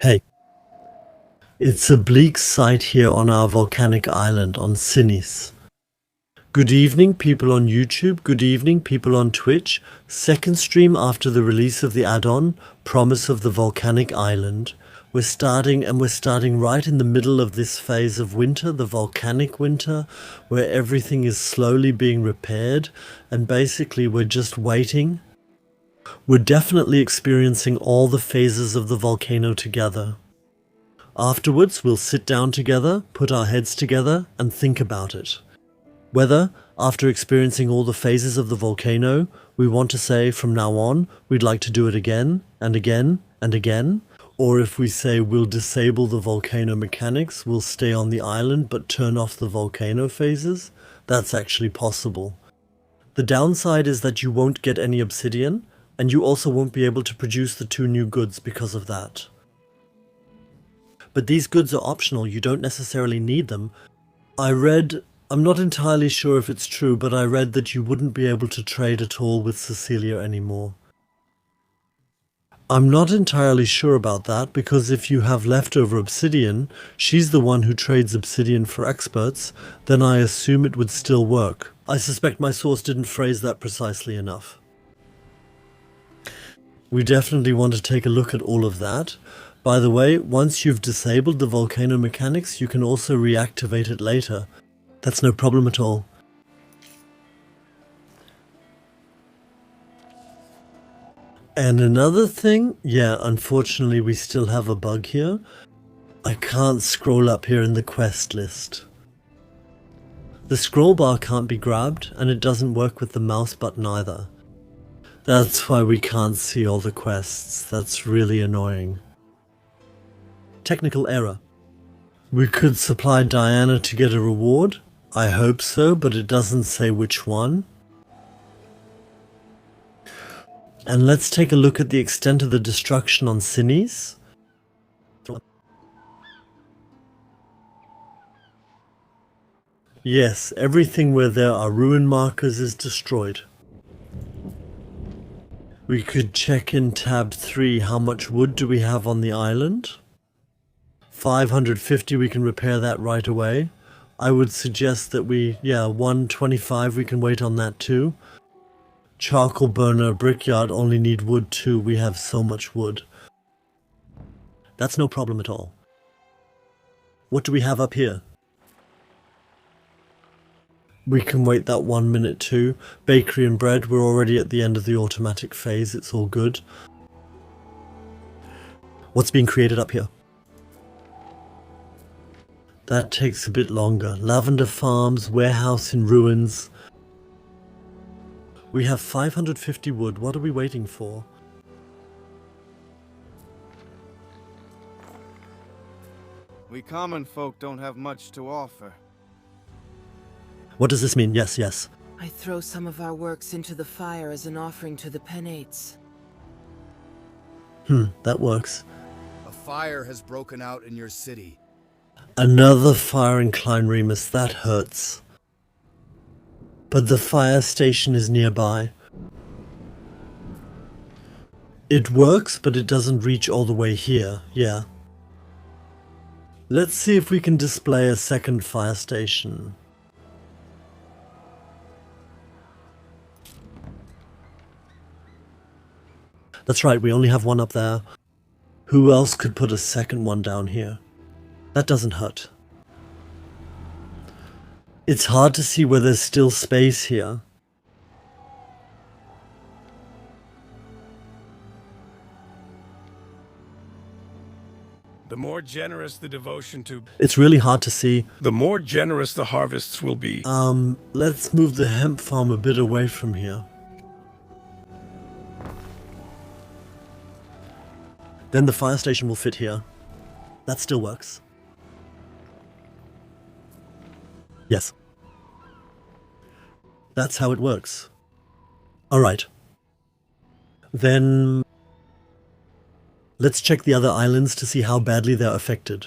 Hey, it's a bleak sight here on our volcanic island on Sinis. Good evening, people on YouTube. Good evening, people on Twitch. Second stream after the release of the add-on, Promise of the Volcanic Island. We're starting right in the middle of this phase of winter, the volcanic winter, where everything is slowly being repaired, and basically we're just waiting. We're definitely experiencing all the phases of the volcano together. Afterwards, we'll sit down together, put our heads together, and think about it. Whether, after experiencing all the phases of the volcano, we want to say from now on we'd like to do it again, and again, and again, or if we say we'll disable the volcano mechanics, we'll stay on the island but turn off the volcano phases, that's actually possible. The downside is that you won't get any obsidian, and you also won't be able to produce the 2 new goods because of that. But these goods are optional, you don't necessarily need them. I'm not entirely sure if it's true, but I read that you wouldn't be able to trade at all with Cecilia anymore. I'm not entirely sure about that, because if you have leftover obsidian, she's the one who trades obsidian for experts, then I assume it would still work. I suspect my source didn't phrase that precisely enough. We definitely want to take a look at all of that. By the way, once you've disabled the volcano mechanics, you can also reactivate it later. That's no problem at all. And another thing, yeah, unfortunately we still have a bug here. I can't scroll up here in the quest list. The scroll bar can't be grabbed, and it doesn't work with the mouse button either. That's why we can't see all the quests. That's really annoying. Technical error. We could supply Diana to get a reward. I hope so, but it doesn't say which one. And let's take a look at the extent of the destruction on Sinis. Yes, everything where there are ruin markers is destroyed. We could check in tab 3 how much wood do we have on the island. 550, we can repair that right away. I would suggest that 125, we can wait on that too. Charcoal burner, brickyard only need wood too, we have so much wood. That's no problem at all. What do we have up here? We can wait that 1 minute too. Bakery and bread, we're already at the end of the automatic phase, it's all good. What's being created up here? That takes a bit longer. Lavender farms, warehouse in ruins. We have 550 wood. What are we waiting for? We common folk don't have much to offer. What does this mean? Yes. I throw some of our works into the fire as an offering to the penates. That works. A fire has broken out in your city. Another fire in Klein Remus, that hurts. But the fire station is nearby. It works, but it doesn't reach all the way here, yeah. Let's see if we can display a second fire station. That's right, we only have one up there. Who else could put a second one down here? That doesn't hurt. It's hard to see where there's still space here. The more generous the devotion to... It's really hard to see. The more generous the harvests will be. Let's move the hemp farm a bit away from here. Then the fire station will fit here. That still works. Yes. That's how it works. Alright. Then let's check the other islands to see how badly they're affected.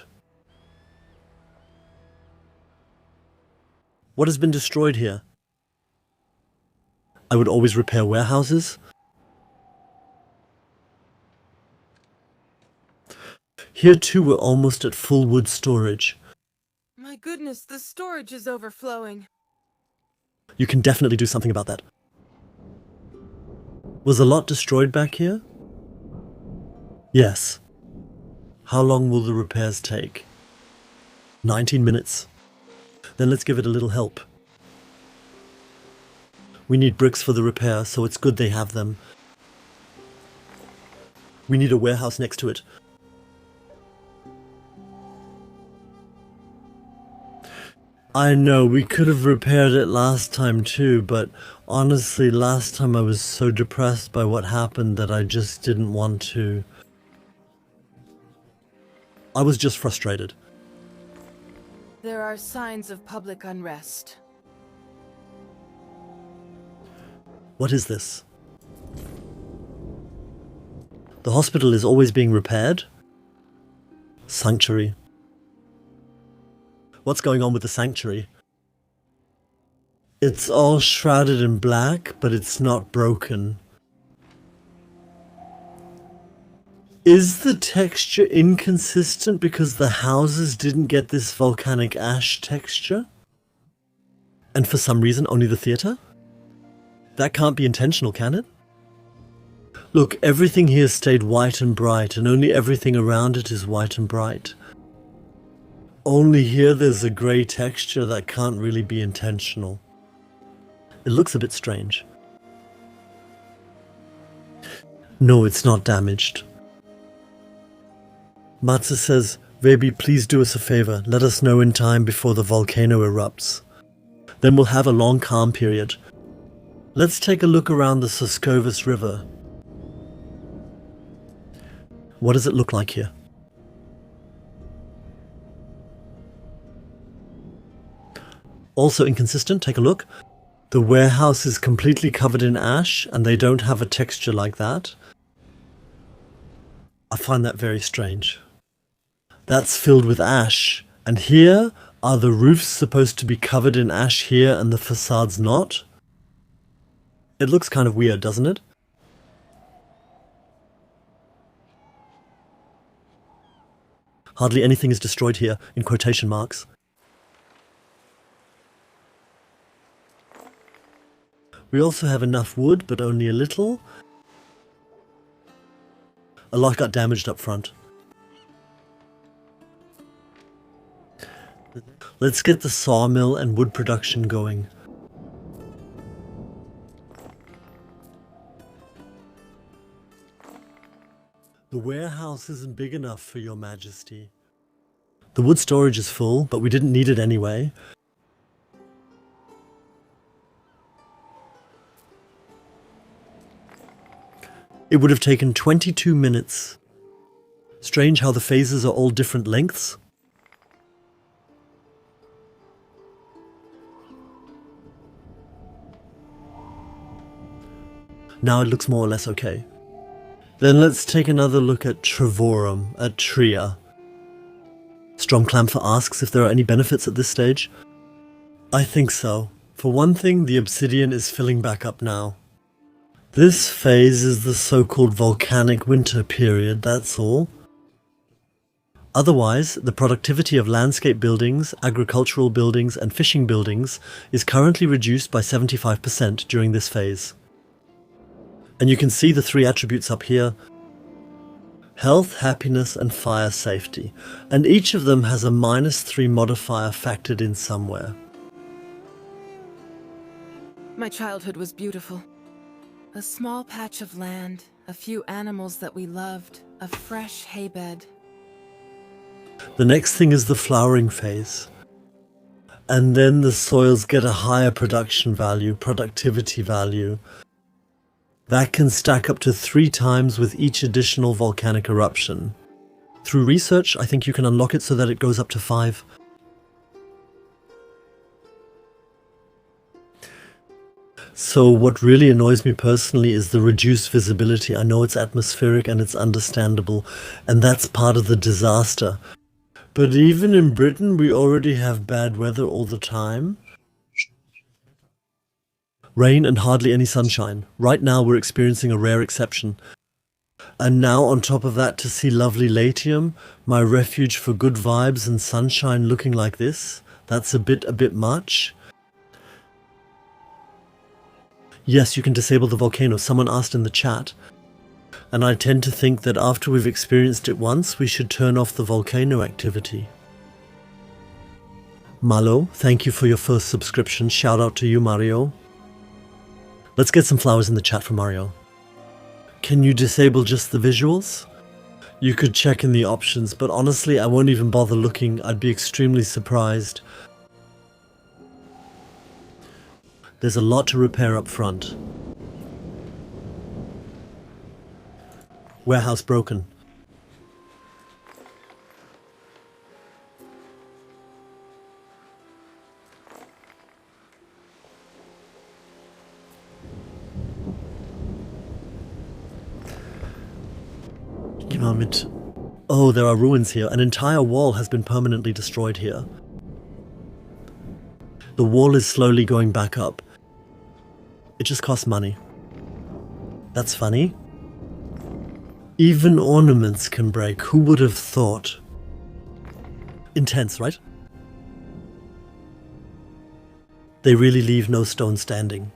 What has been destroyed here? I would always repair warehouses. Here too we're almost at full wood storage. My goodness, the storage is overflowing. You can definitely do something about that. Was a lot destroyed back here? Yes. How long will the repairs take? 19 minutes. Then let's give it a little help. We need bricks for the repair, so it's good they have them. We need a warehouse next to it. I know, we could have repaired it last time too, but honestly, last time I was so depressed by what happened that I just didn't want to. I was just frustrated. There are signs of public unrest. What is this? The hospital is always being repaired? Sanctuary. What's going on with the sanctuary? It's all shrouded in black, but it's not broken. Is the texture inconsistent because the houses didn't get this volcanic ash texture? And for some reason only the theatre? That can't be intentional, can it? Look, everything here stayed white and bright, and only everything around it is white and bright. Only here there's a grey texture that can't really be intentional. It looks a bit strange. No, it's not damaged. Matsu says, Vebi, please do us a favor. Let us know in time before the volcano erupts. Then we'll have a long calm period. Let's take a look around the Suscovus River. What does it look like here? Also inconsistent, take a look. The warehouse is completely covered in ash and they don't have a texture like that. I find that very strange. That's filled with ash, and here are the roofs supposed to be covered in ash here and the facade's not? It looks kind of weird, doesn't it? Hardly anything is destroyed here, in quotation marks. We also have enough wood, but only a little. A lot got damaged up front. Let's get the sawmill and wood production going. The warehouse isn't big enough for your majesty. The wood storage is full, but we didn't need it anyway. It would have taken 22 minutes. Strange how the phases are all different lengths. Now it looks more or less okay. Then let's take another look at Trevorum, at Tria. Stromklampfer asks if there are any benefits at this stage. I think so. For one thing, the obsidian is filling back up now. This phase is the so-called volcanic winter period, that's all. Otherwise, the productivity of landscape buildings, agricultural buildings and fishing buildings is currently reduced by 75% during this phase. And you can see the three attributes up here: health, happiness and fire safety. And each of them has a -3 modifier factored in somewhere. My childhood was beautiful. A small patch of land, a few animals that we loved, a fresh haybed. The next thing is the flowering phase. And then the soils get a higher production value, productivity value. That can stack up to 3 times with each additional volcanic eruption. Through research, I think you can unlock it so that it goes up to 5. So what really annoys me personally is the reduced visibility. I know it's atmospheric and it's understandable, and that's part of the disaster. But even in Britain, we already have bad weather all the time. Rain and hardly any sunshine. Right now we're experiencing a rare exception. And now on top of that, to see lovely Latium, my refuge for good vibes and sunshine, looking like this, that's a bit much. Yes, you can disable the volcano, someone asked in the chat. And I tend to think that after we've experienced it once, we should turn off the volcano activity. Malo, thank you for your first subscription. Shout out to you, Mario. Let's get some flowers in the chat for Mario. Can you disable just the visuals? You could check in the options, but honestly, I won't even bother looking. I'd be extremely surprised. There's a lot to repair up front. Warehouse broken. Oh, there are ruins here. An entire wall has been permanently destroyed here. The wall is slowly going back up. It just costs money. That's funny. Even ornaments can break. Who would have thought? Intense, right? They really leave no stone standing.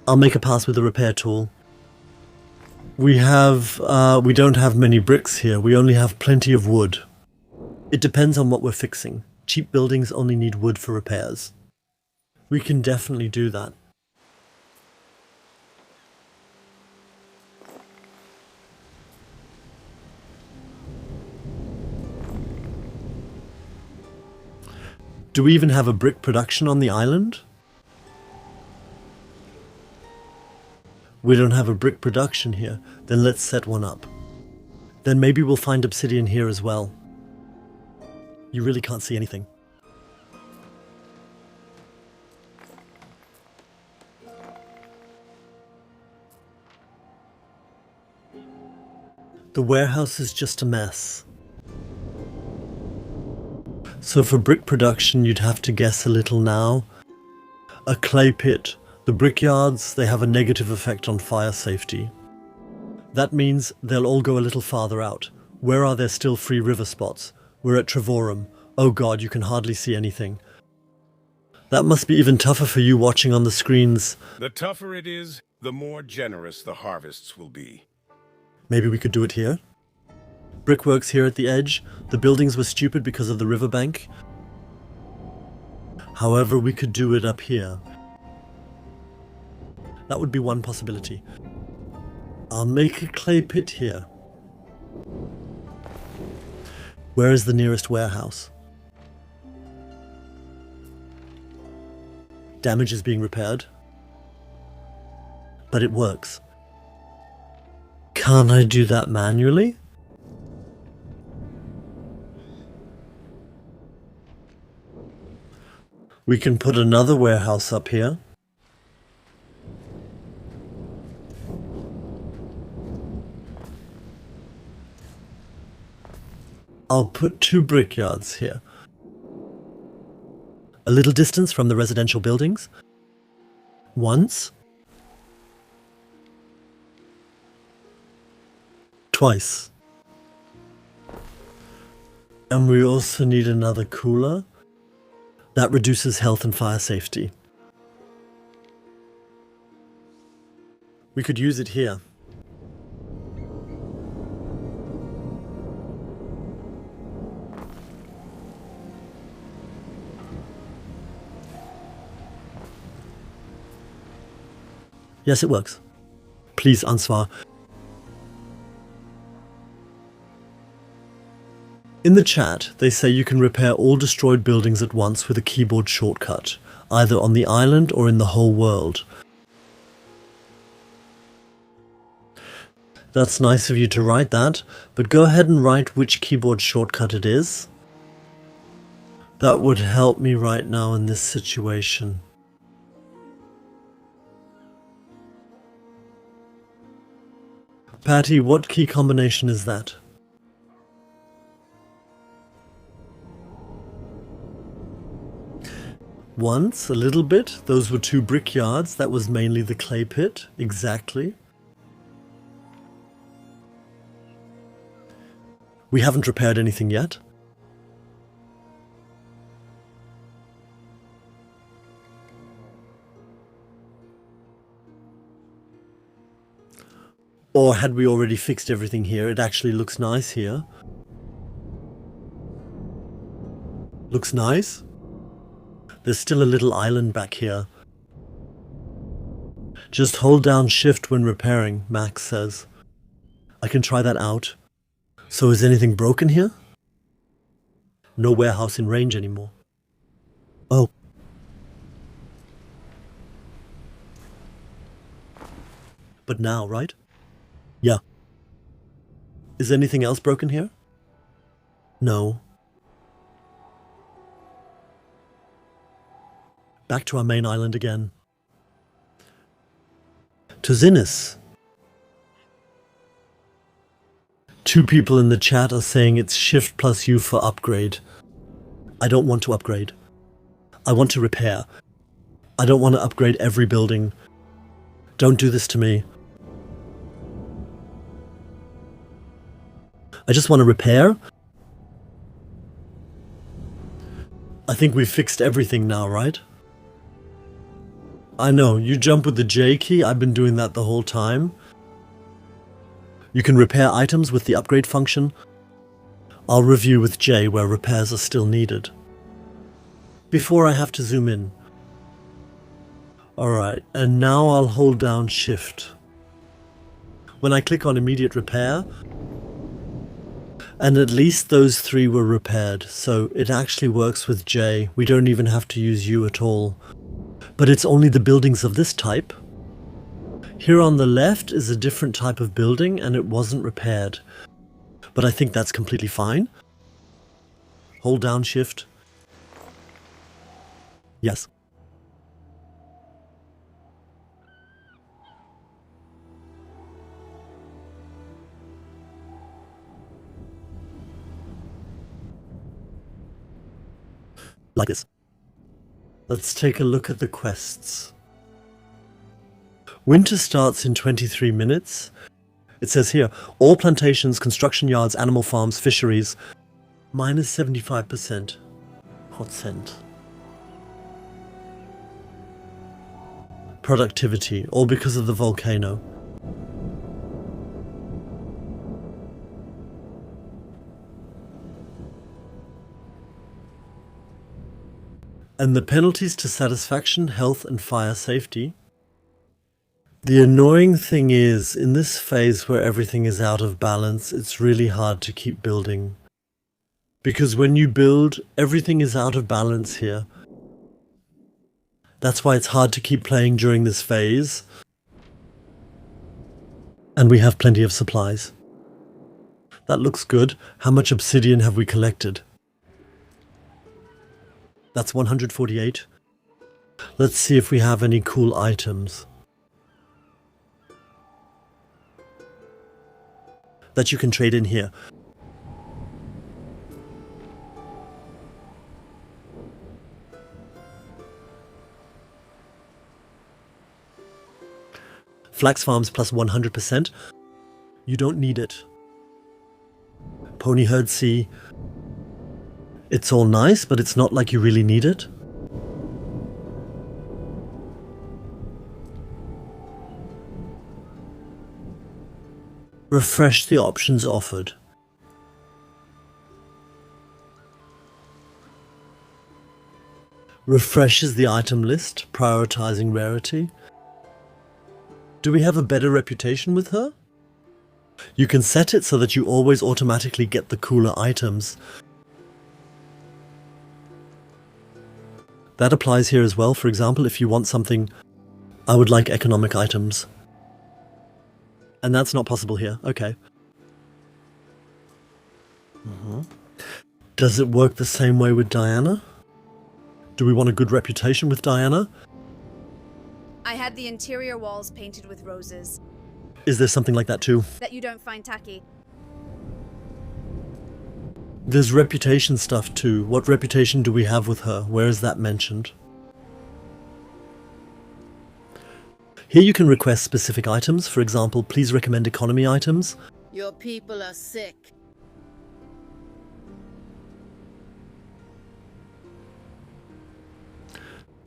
I'll make a pass with the repair tool. We don't have many bricks here. We only have plenty of wood. It depends on what we're fixing. Cheap buildings only need wood for repairs. We can definitely do that. Do we even have a brick production on the island? We don't have a brick production here. Then let's set one up. Then maybe we'll find obsidian here as well. You really can't see anything. The warehouse is just a mess. So for brick production, you'd have to guess a little now. A clay pit. The brickyards, they have a negative effect on fire safety. That means they'll all go a little farther out. Where are there still free river spots? We're at Trevorum. Oh god, you can hardly see anything. That must be even tougher for you watching on the screens. The tougher it is, the more generous the harvests will be. Maybe we could do it here? Brickworks here at the edge. The buildings were stupid because of the riverbank. However, we could do it up here. That would be one possibility. I'll make a clay pit here. Where is the nearest warehouse? Damage is being repaired. But it works. Can't I do that manually? We can put another warehouse up here. I'll put 2 brickyards here. A little distance from the residential buildings. Once. Twice. And we also need another cooler. That reduces health and fire safety. We could use it here. Yes, it works. Please, Ansvar. In the chat, they say you can repair all destroyed buildings at once with a keyboard shortcut, either on the island or in the whole world. That's nice of you to write that, but go ahead and write which keyboard shortcut it is. That would help me right now in this situation. Patty, what key combination is that? once, a little bit. Those were 2 brickyards. That was mainly the clay pit. Exactly. We haven't repaired anything yet. Or had we already fixed everything here? It actually looks nice here. Looks nice. There's still a little island back here. Just hold down shift when repairing, Max says. I can try that out. So is anything broken here? No warehouse in range anymore. Oh. But now, right? Yeah. Is anything else broken here? No. Back to our main island again. To Zinnis. 2 people in the chat are saying it's shift plus U for upgrade. I don't want to upgrade. I want to repair. I don't want to upgrade every building. Don't do this to me. I just want to repair. I think we've fixed everything now, right? I know, you jump with the J key. I've been doing that the whole time. You can repair items with the upgrade function. I'll review with J where repairs are still needed. Before I have to zoom in. Alright, and now I'll hold down shift. When I click on immediate repair, and at least those 3 were repaired, so it actually works with J. We don't even have to use U at all. But it's only the buildings of this type. Here on the left is a different type of building and it wasn't repaired. But I think that's completely fine. Hold down shift. Yes. Like this. Let's take a look at the quests. Winter starts in 23 minutes. It says here, all plantations, construction yards, animal farms, fisheries, minus 75%. Hot scent. Productivity, all because of the volcano. And the penalties to satisfaction, health and fire safety. The annoying thing is, in this phase where everything is out of balance, it's really hard to keep building. Because when you build, everything is out of balance here. That's why it's hard to keep playing during this phase. And we have plenty of supplies. That looks good. How much obsidian have we collected? That's 148. Let's see if we have any cool items that you can trade in here. Flax farms plus 100%. You don't need it. Pony herd C. It's all nice, but it's not like you really need it. Refresh the options offered. Refreshes the item list, prioritizing rarity. Do we have a better reputation with her? You can set it so that you always automatically get the cooler items. That applies here as well. For example, if you want something, I would like economic items. And that's not possible here. Okay. Does it work the same way with Diana? Do we want a good reputation with Diana? I had the interior walls painted with roses. Is there something like that too? That you don't find tacky. There's reputation stuff too. What reputation do we have with her? Where is that mentioned? Here you can request specific items. For example, please recommend economy items. Your people are sick.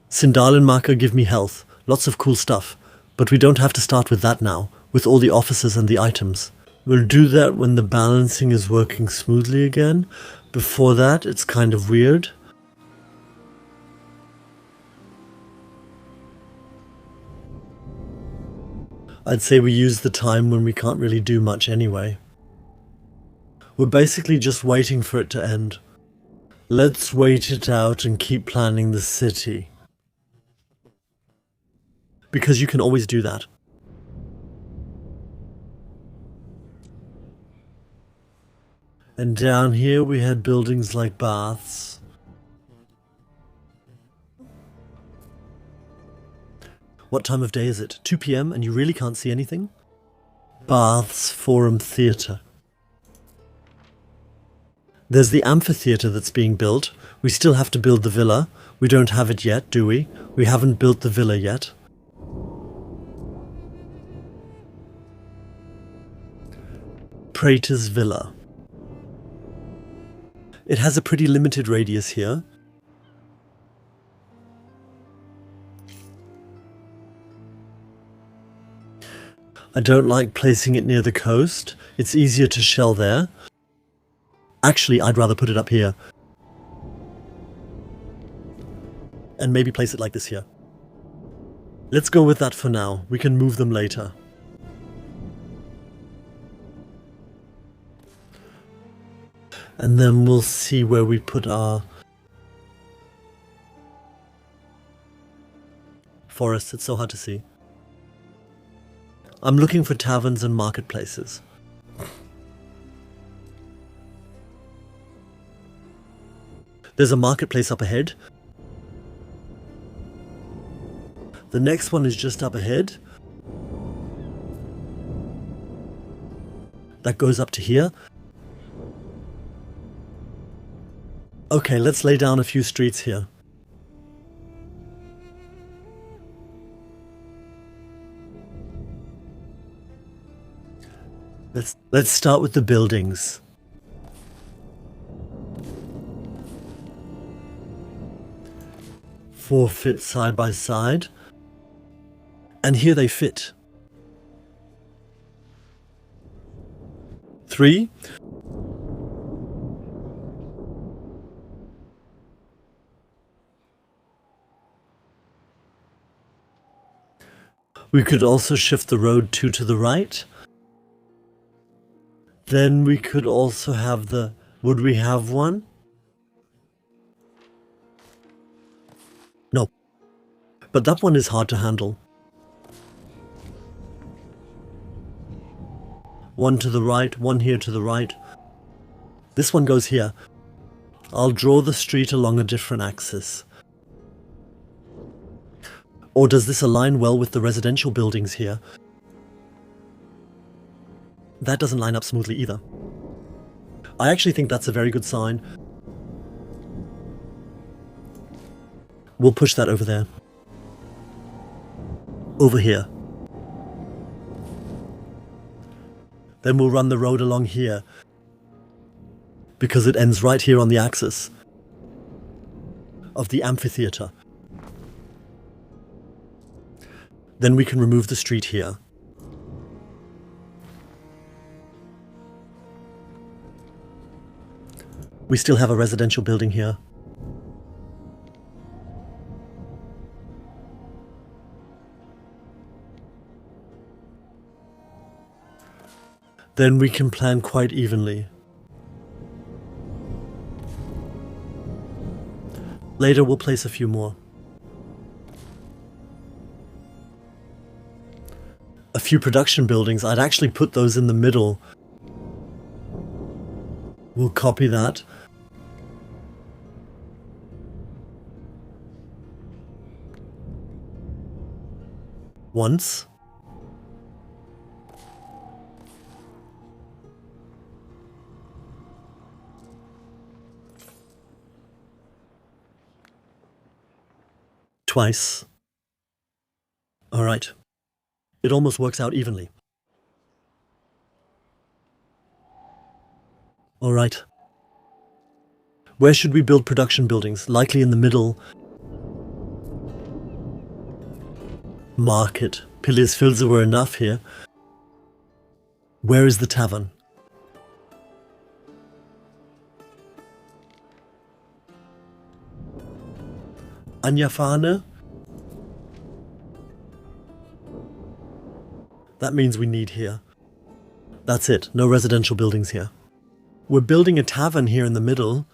Sindalenmarker give me health. Lots of cool stuff. But we don't have to start with that now, with all the officers and the items. We'll do that when the balancing is working smoothly again. Before that, it's kind of weird. I'd say we use the time when we can't really do much anyway. We're basically just waiting for it to end. Let's wait it out and keep planning the city. Because you can always do that. And down here we had buildings like baths. What time of day is it? 2 PM and you really can't see anything? Baths, Forum, Theatre. There's the amphitheatre that's being built. We still have to build the villa. We don't have it yet, do we? We haven't built the villa yet. Praetor's Villa. It has a pretty limited radius here. I don't like placing it near the coast. It's easier to shell there. Actually, I'd rather put it up here. And maybe place it like this here. Let's go with that for now. We can move them later. And then we'll see where we put our forests. It's so hard to see. I'm looking for taverns and marketplaces. There's a marketplace up ahead. The next one is just up ahead. That goes up to here. Okay, let's lay down a few streets here. Let's start with the buildings. Four fit side by side. And here they fit. 3. We could also shift the road 2 to the right. Then we could also have the... Would we have one? No. But that one is hard to handle. 1 to the right, 1 here to the right. This one goes here. I'll draw the street along a different axis. Or does this align well with the residential buildings here? That doesn't line up smoothly either. I actually think that's a very good sign. We'll push that over there. Over here. Then we'll run the road along here. Because it ends right here on the axis of the amphitheatre. Then we can remove the street here. We still have a residential building here. Then we can plan quite evenly. Later we'll place a few more. A few production buildings, I'd actually put those in the middle. We'll copy that. Once. Twice. All right. It almost works out evenly. All right. Where should we build production buildings? Likely in the middle. Market. Pillars were enough here. Where is the tavern? Anyafana? That means we need here. That's it. No residential buildings here. We're building a tavern here in the middle.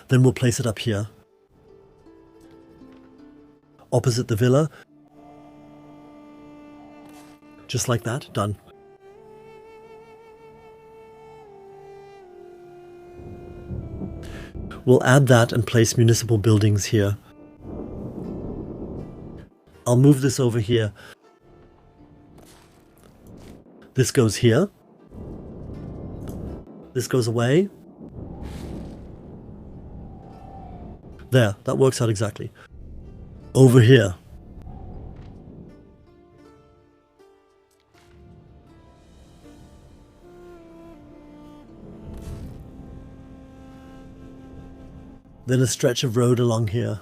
Then we'll place it up here. Opposite the villa. Just like that. Done. We'll add that and place municipal buildings here. I'll move this over here. This goes here. This goes away. There, that works out exactly. Over here. Then a stretch of road along here.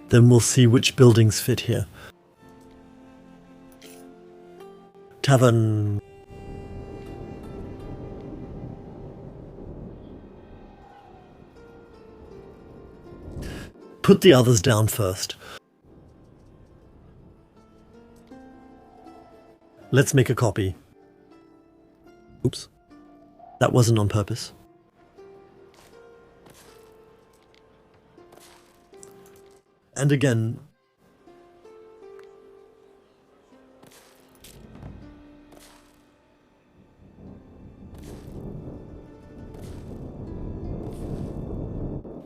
Then we'll see which buildings fit here. Tavern. Put the others down first. Let's make a copy. Oops. That wasn't on purpose. And again,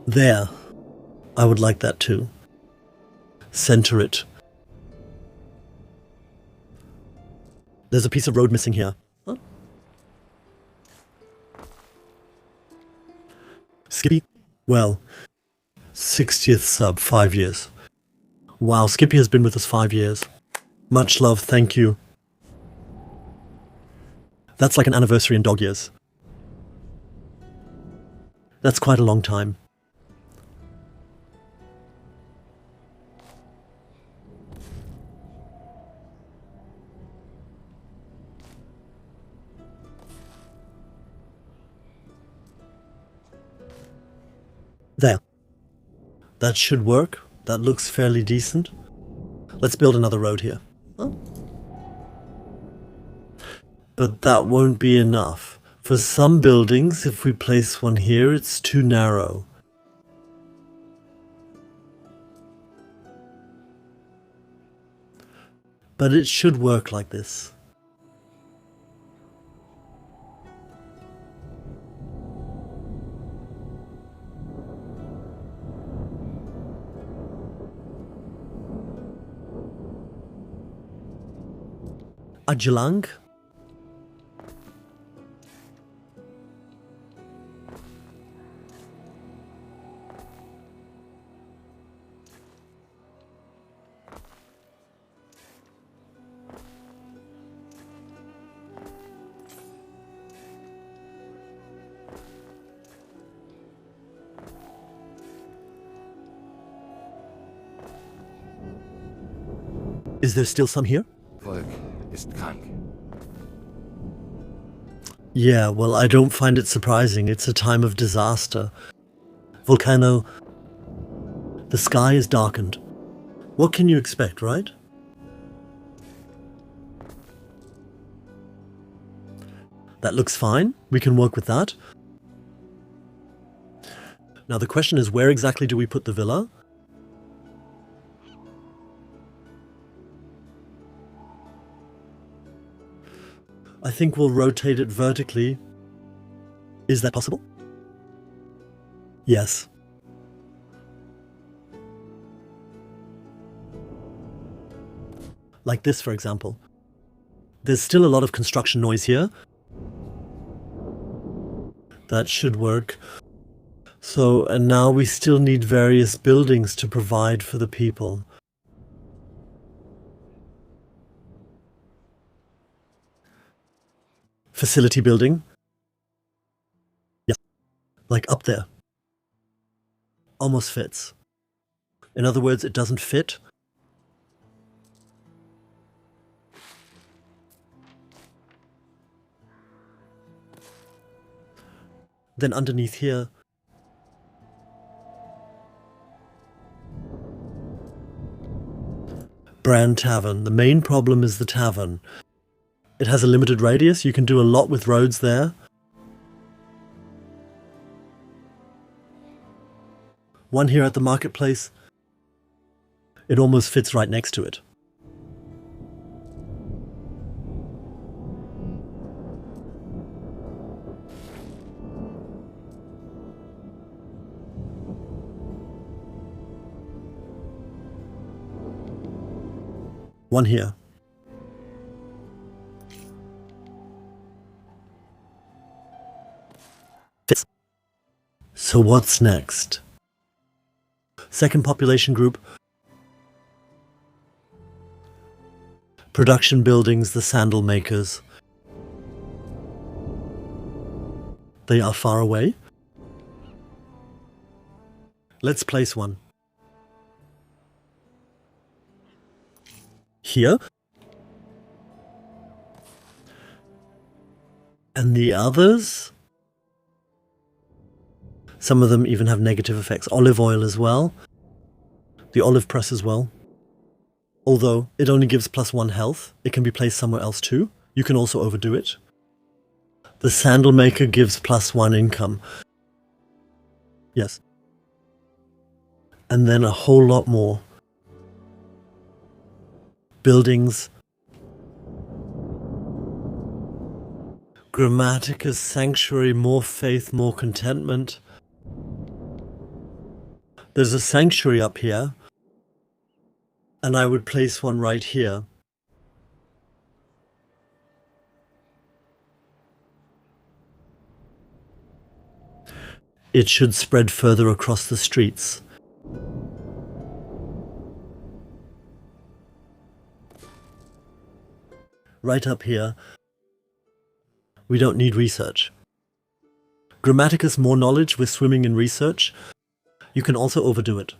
there. I would like that too. Center it. There's a piece of road missing here. Huh? Skippy? Well, 60th sub, 5 years. Wow, Skippy has been with us 5 years. Much love, thank you. That's like an anniversary in dog years. That's quite a long time. There. That should work. That looks fairly decent. Let's build another road here. Oh. But that won't be enough. For some buildings, if we place one here, it's too narrow. But it should work like this. Ajalang. Is there still some here? Volk ist krank. Yeah, well, I don't find it surprising. It's a time of disaster. Volcano, the sky is darkened. What can you expect, right? That looks fine. We can work with that. Now the question is, where exactly do we put the villa? I think we'll rotate it vertically. Is that possible? Yes. Like this, for example. There's still a lot of construction noise here. That should work. So, and now we still need various buildings to provide for the people. Facility building. Yeah, like up there. Almost fits. In other words, it doesn't fit. Then underneath here, Brand Tavern. The main problem is the tavern. It has a limited radius. You can do a lot with roads there. One here at the marketplace. It almost fits right next to it. One here. Fits. So what's next? Second population group. Production buildings, the sandal makers. They are far away. Let's place one. Here. And the others? Some of them even have negative effects. Olive oil as well. The olive press as well. Although it only gives +1 health, it can be placed somewhere else too. You can also overdo it. The sandal maker gives +1 income. Yes. And then a whole lot more. Buildings. Grammaticus sanctuary, more faith, more contentment. There's a sanctuary up here. And I would place one right here. It should spread further across the streets. Right up here, we don't need research. Grammaticus, more knowledge, we're swimming in research. You can also overdo it.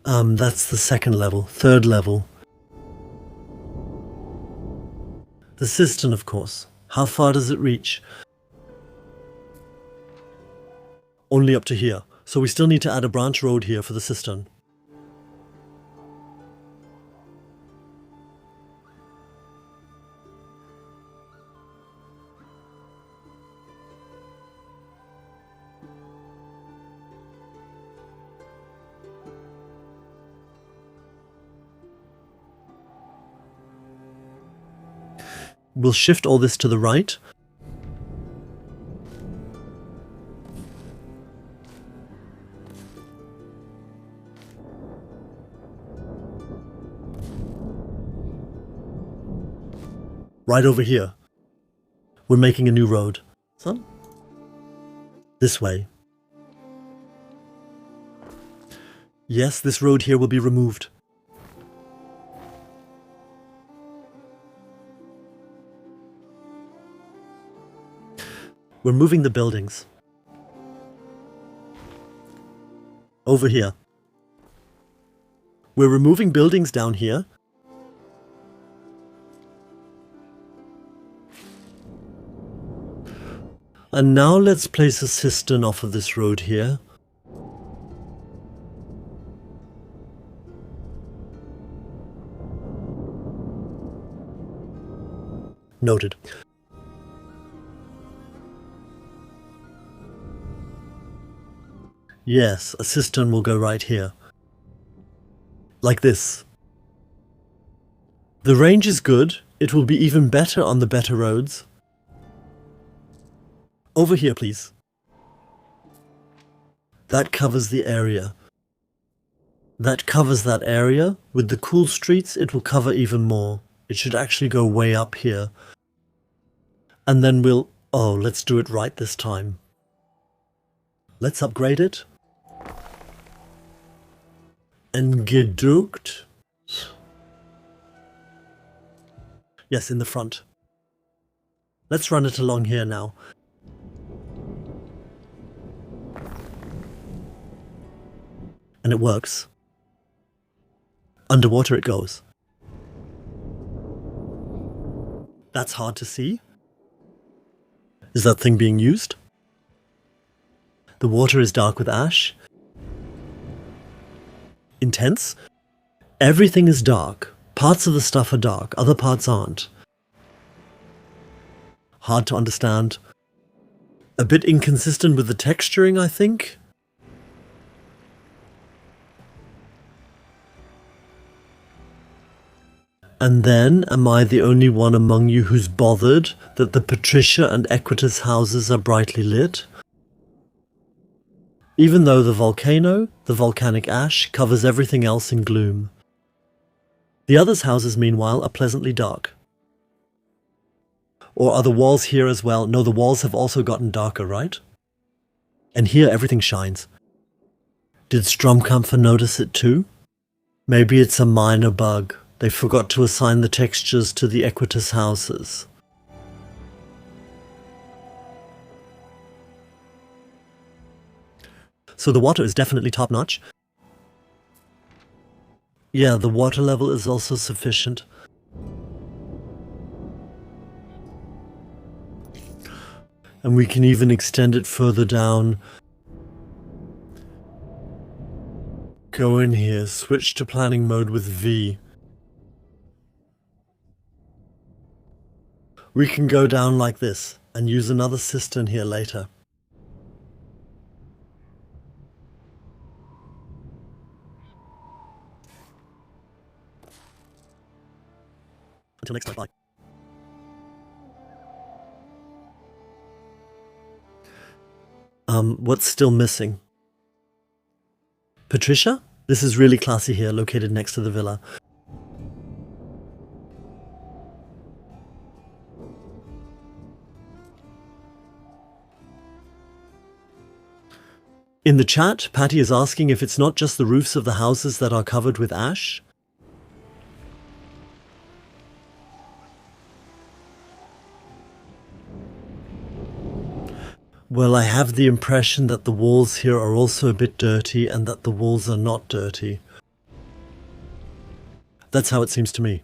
That's the second level. Third level. The cistern, of course. How far does it reach? Only up to here. So we still need to add a branch road here for the cistern. We'll shift all this to the right. Right over here. We're making a new road. Son? This way. Yes, this road here will be removed. We're moving the buildings. Over here. We're removing buildings down here. And now let's place a cistern off of this road here. Noted. Yes, a cistern will go right here. Like this. The range is good. It will be even better on the better roads. Over here, please. That covers the area. That covers that area. With the cool streets, it will cover even more. It should actually go way up here. And then we'll... Oh, let's do it right this time. Let's upgrade it. And geduckt. Yes, in the front. Let's run it along here now. And it works. Underwater it goes. That's hard to see. Is that thing being used? The water is dark with ash. Intense. Everything is dark. Parts of the stuff are dark, other parts aren't. Hard to understand. A bit inconsistent with the texturing, I think. And then, am I the only one among you who's bothered that the Patricia and Equitus houses are brightly lit? Even though the volcano, the volcanic ash, covers everything else in gloom. The others' houses, meanwhile, are pleasantly dark. Or are the walls here as well? No, the walls have also gotten darker, right? And here everything shines. Did Stromkampfer notice it too? Maybe it's a minor bug. They forgot to assign the textures to the Equitus houses. So the water is definitely top-notch. Yeah, the water level is also sufficient. And we can even extend it further down. Go in here, switch to planning mode with V. We can go down like this and use another cistern here later. Until next time, bye. What's still missing? Patricia? This is really classy here, located next to the villa. In the chat, Patty is asking if it's not just the roofs of the houses that are covered with ash. Well, I have the impression that the walls here are also a bit dirty and that the walls are not dirty. That's how it seems to me.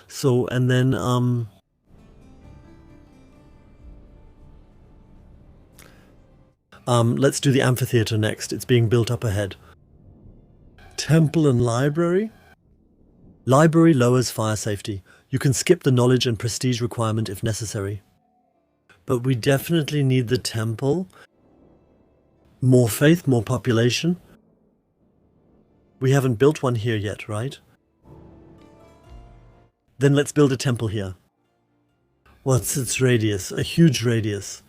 So, and then, let's do the amphitheater next. It's being built up ahead. Temple and library? Library lowers fire safety. You can skip the knowledge and prestige requirement if necessary. But we definitely need the temple. More faith, more population. We haven't built one here yet, right? Then let's build a temple here. What's its radius? A huge radius.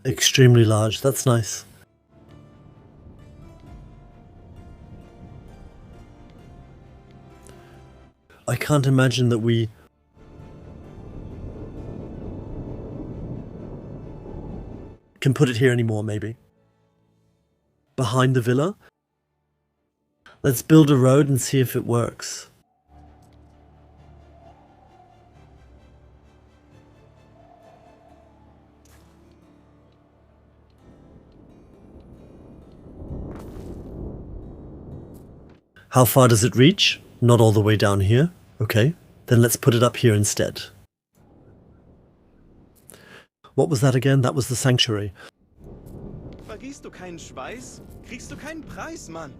Extremely large. That's nice. I can't imagine that we... can put it here anymore, maybe. Behind the villa? Let's build a road and see if it works. How far does it reach? Not all the way down here. Okay, then let's put it up here instead. What was that again? That was the sanctuary. Vergießt du keinen Schweiß, kriegst du keinen Preis, Mann.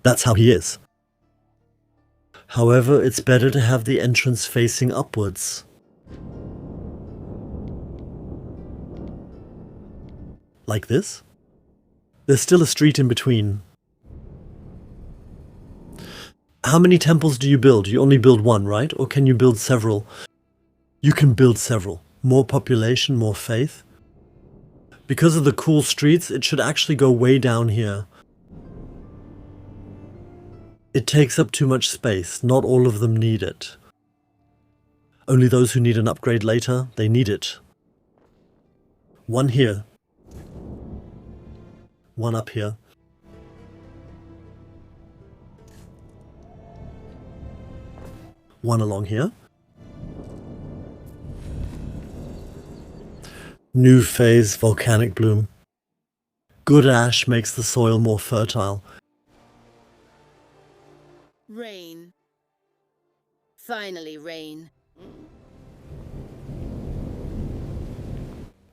That's how he is. However, it's better to have the entrance facing upwards. Like this? There's still a street in between. How many temples do you build? You only build one, right? Or can you build several? You can build several. More population, more faith. Because of the cool streets, it should actually go way down here. It takes up too much space. Not all of them need it. Only those who need an upgrade later, they need it. One here. One up here. One along here. New phase volcanic bloom. Good ash makes the soil more fertile. Rain. Finally, rain.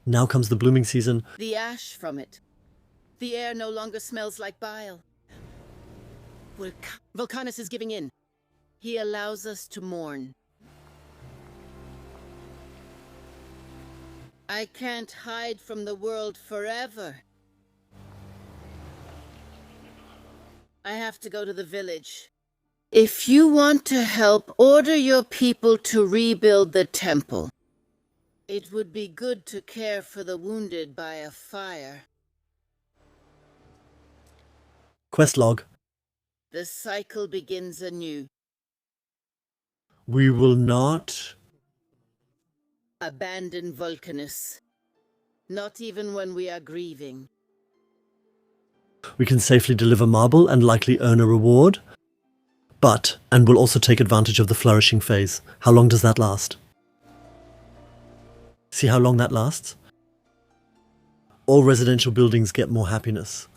Now comes the blooming season. The ash from it. The air no longer smells like bile. Volcanus is giving in. He allows us to mourn. I can't hide from the world forever. I have to go to the village. If you want to help, order your people to rebuild the temple. It would be good to care for the wounded by a fire. Quest log. The cycle begins anew. We will not Abandon Volcanus. Not even when we are grieving. We can safely deliver marble and likely earn a reward. And we'll also take advantage of the flourishing phase. How long does that last? See how long that lasts? All residential buildings get more happiness.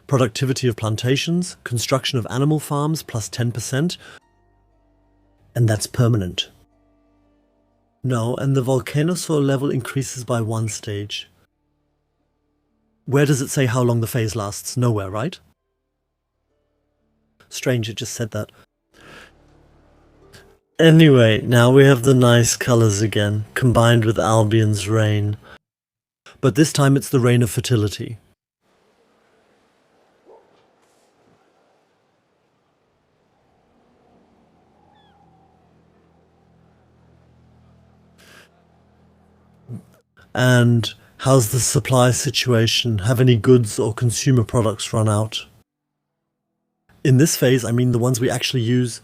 Productivity of plantations, construction of animal farms plus 10%. And that's permanent. No, and the volcano soil level increases by 1 stage. Where does it say how long the phase lasts? Nowhere, right? Strange, it just said that. Anyway, now we have the nice colours again, combined with Albion's rain. But this time it's the rain of fertility. And how's the supply situation? Have any goods or consumer products run out? In this phase, I mean the ones we actually use.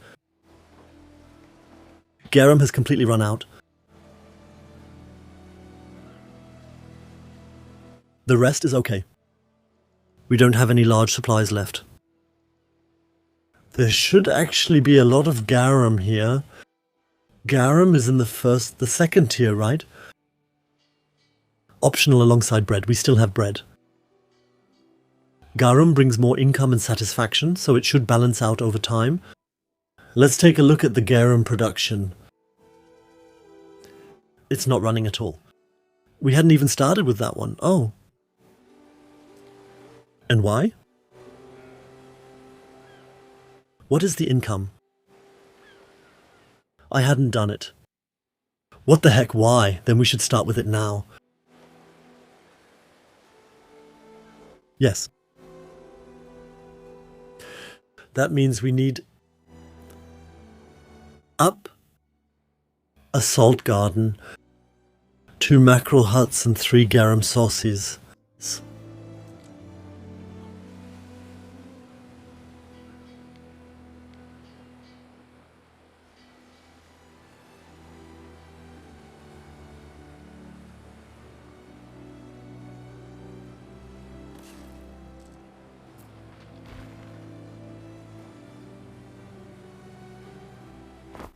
Garum has completely run out. The rest is okay. We don't have any large supplies left. There should actually be a lot of garum here. Garum is in the second tier, right? Optional alongside bread. We still have bread. Garum brings more income and satisfaction, so it should balance out over time. Let's take a look at the garum production. It's not running at all. We hadn't even started with that one. Oh. And why? What is the income? I hadn't done it. What the heck, why? Then we should start with it now. Yes. That means we need up a salt garden, 2 mackerel huts and 3 garum sauces.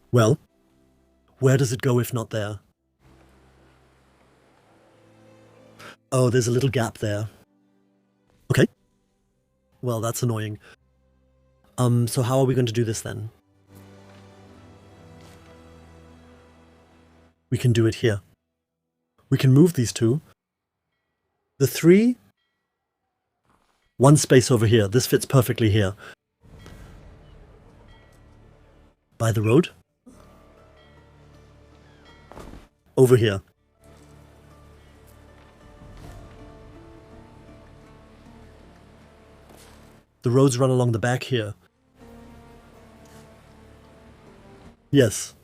Well, where does it go if not there? Oh, there's a little gap there. Okay. Well, that's annoying. So how are we going to do this then? We can do it here. We can move these 2. The 3, 1 space over here. This fits perfectly here. By the road. Over here. The roads run along the back here. Yes.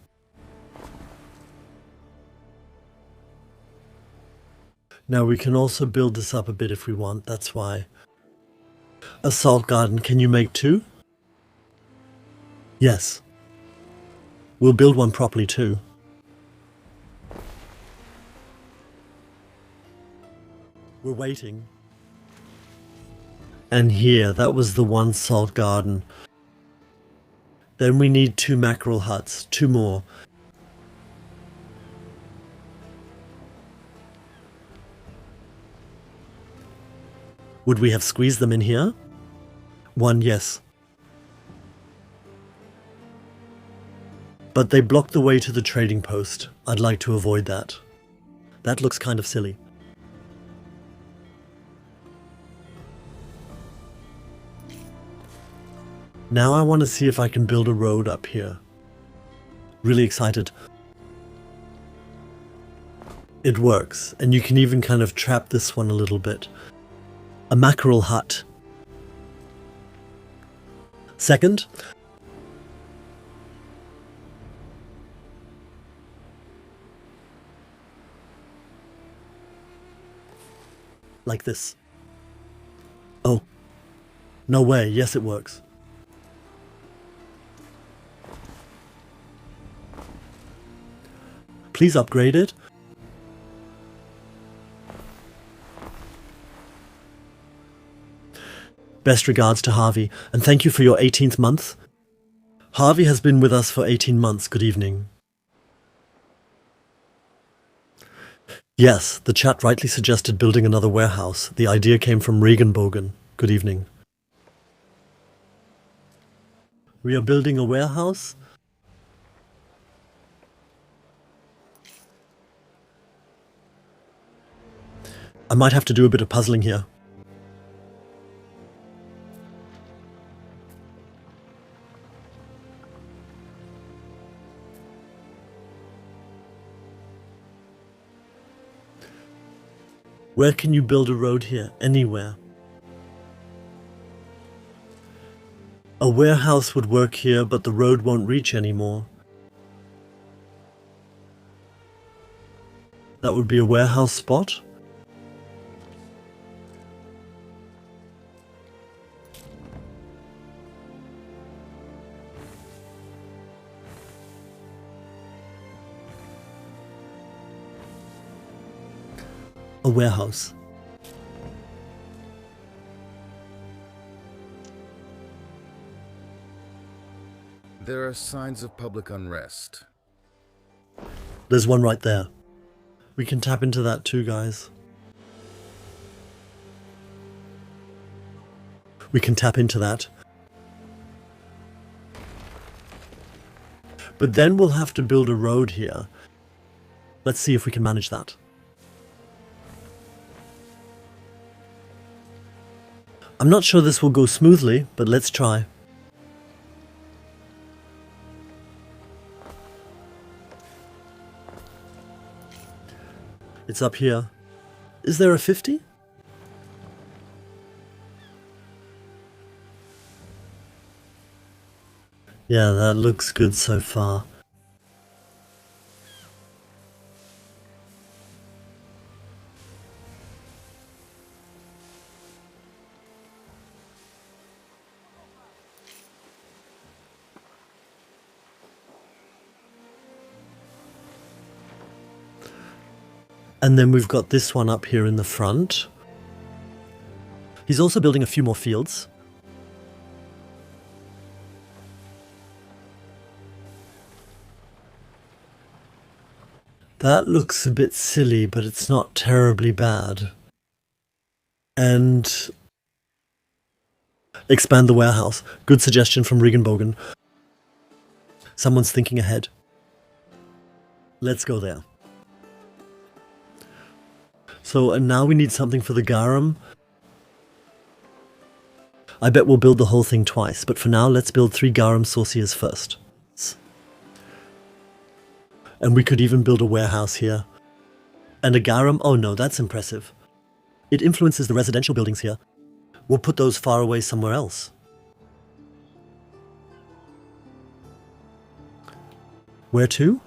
Now we can also build this up a bit if we want, that's why. A salt garden, can you make 2? Yes. We'll build one properly too. We're waiting. And here, that was the one salt garden. Then we need 2 mackerel huts, 2 more. Would we have squeezed them in here? 1, yes. But they block the way to the trading post. I'd like to avoid that. That looks kind of silly. Now I want to see if I can build a road up here. Really excited. It works, and you can even kind of trap this one a little bit. A mackerel hut. Second. Like this. Oh. No way, yes it works. Please upgrade it. Best regards to Harvey, and thank you for your 18th month. Harvey has been with us for 18 months. Good evening. Yes, the chat rightly suggested building another warehouse. The idea came from Regenbogen. Good evening. We are building a warehouse. I might have to do a bit of puzzling here. Where can you build a road here? Anywhere. A warehouse would work here, but the road won't reach anymore. That would be a warehouse spot. A warehouse. There are signs of public unrest. There's one right there. We can tap into that too, guys. We can tap into that. But then we'll have to build a road here. Let's see if we can manage that. I'm not sure this will go smoothly, but let's try. It's up here. Is there a 50? Yeah, that looks good so far. And then we've got this one up here in the front. He's also building a few more fields. That looks a bit silly, but it's not terribly bad. And expand the warehouse. Good suggestion from Regenbogen. Someone's thinking ahead. Let's go there. So, and now we need something for the garum. I bet we'll build the whole thing twice, but for now let's build 3 garum sauciers first. And we could even build a warehouse here. And a garum, oh no, that's impressive. It influences the residential buildings here. We'll put those far away somewhere else. Where to?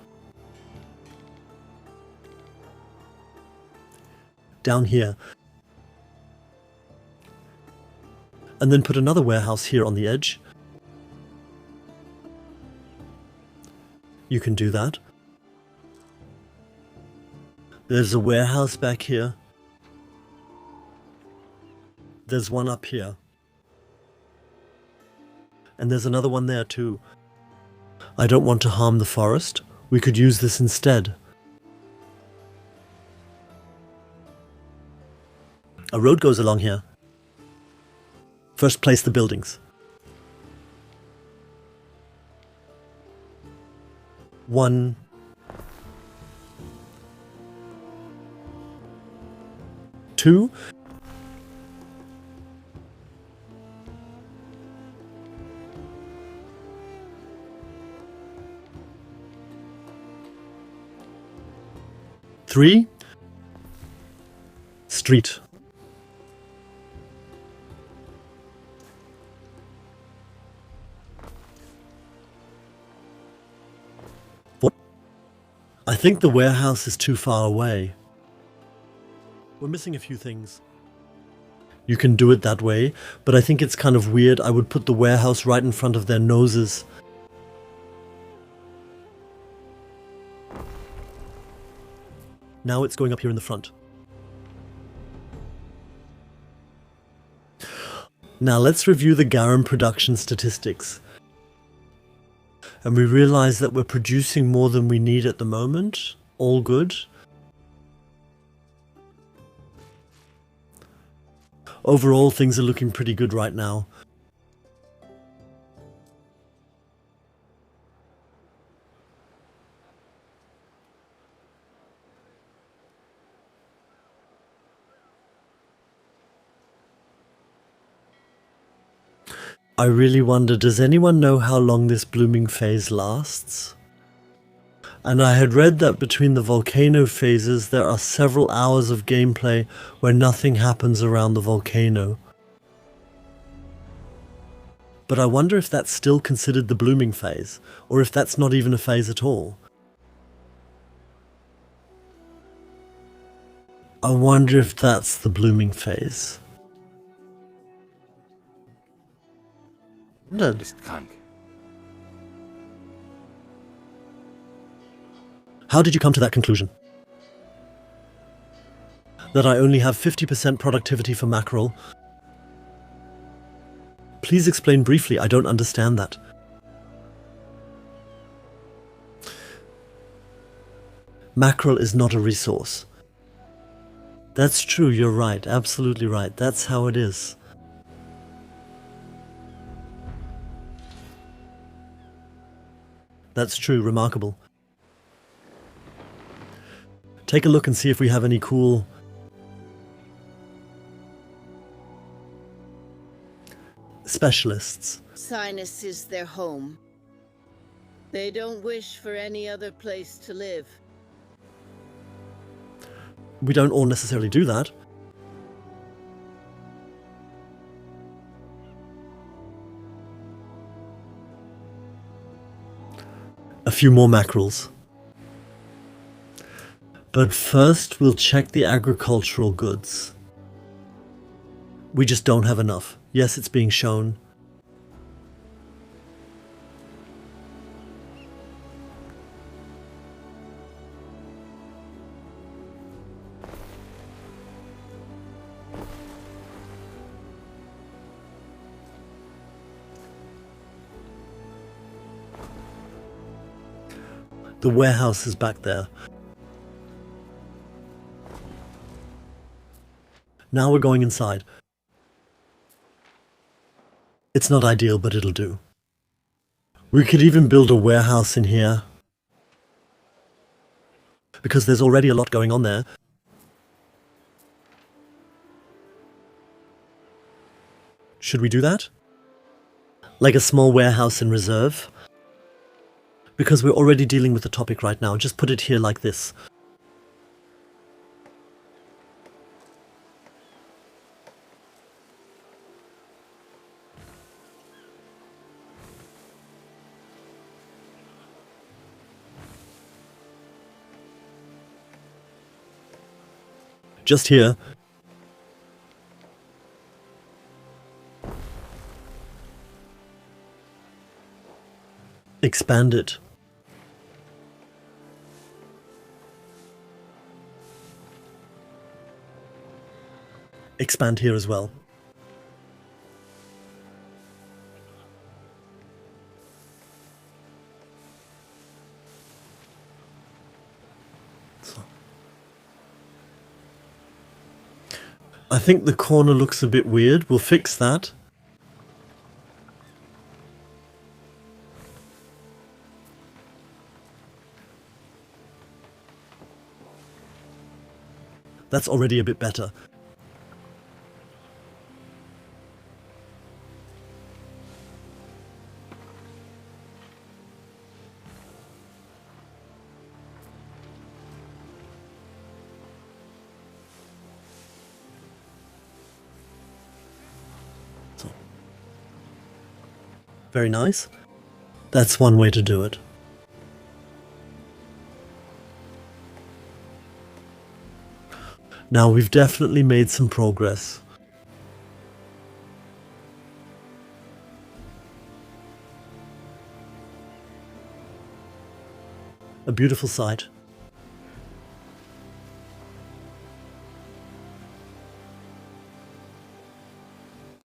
Down here. And then put another warehouse here on the edge. You can do that. There's a warehouse back here. There's one up here. And there's another one there too. I don't want to harm the forest. We could use this instead. A road goes along here. First place the buildings. 1, 2. 3. Street. 4. I think the warehouse is too far away. We're missing a few things. You can do it that way, but I think it's kind of weird. I would put the warehouse right in front of their noses. Now it's going up here in the front. Now let's review the garum production statistics. And we realize that we're producing more than we need at the moment. All good. Overall, things are looking pretty good right now. I really wonder, does anyone know how long this blooming phase lasts? And I had read that between the volcano phases there are several hours of gameplay where nothing happens around the volcano. But I wonder if that's still considered the blooming phase, or if that's not even a phase at all. I wonder if that's the blooming phase. Ist krank. How did you come to that conclusion? That I only have 50% productivity for mackerel? Please explain briefly, I don't understand that. Mackerel is not a resource. That's true, you're right, absolutely right, that's how it is. That's true, remarkable. Take a look and see if we have any cool specialists. Sinus is their home. They don't wish for any other place to live. We don't all necessarily do that. A few more mackerels. But first we'll check the agricultural goods. We just don't have enough. Yes, it's being shown. The warehouse is back there. Now we're going inside. It's not ideal, but it'll do. We could even build a warehouse in here, because there's already a lot going on there. Should we do that? Like a small warehouse in reserve? Because we're already dealing with the topic right now, just put it here like this. just here. Expand it. Expand here as well. I think the corner looks a bit weird. We'll fix that. That's already a bit better. So, very nice. That's one way to do it. Now we've definitely made some progress. A beautiful sight.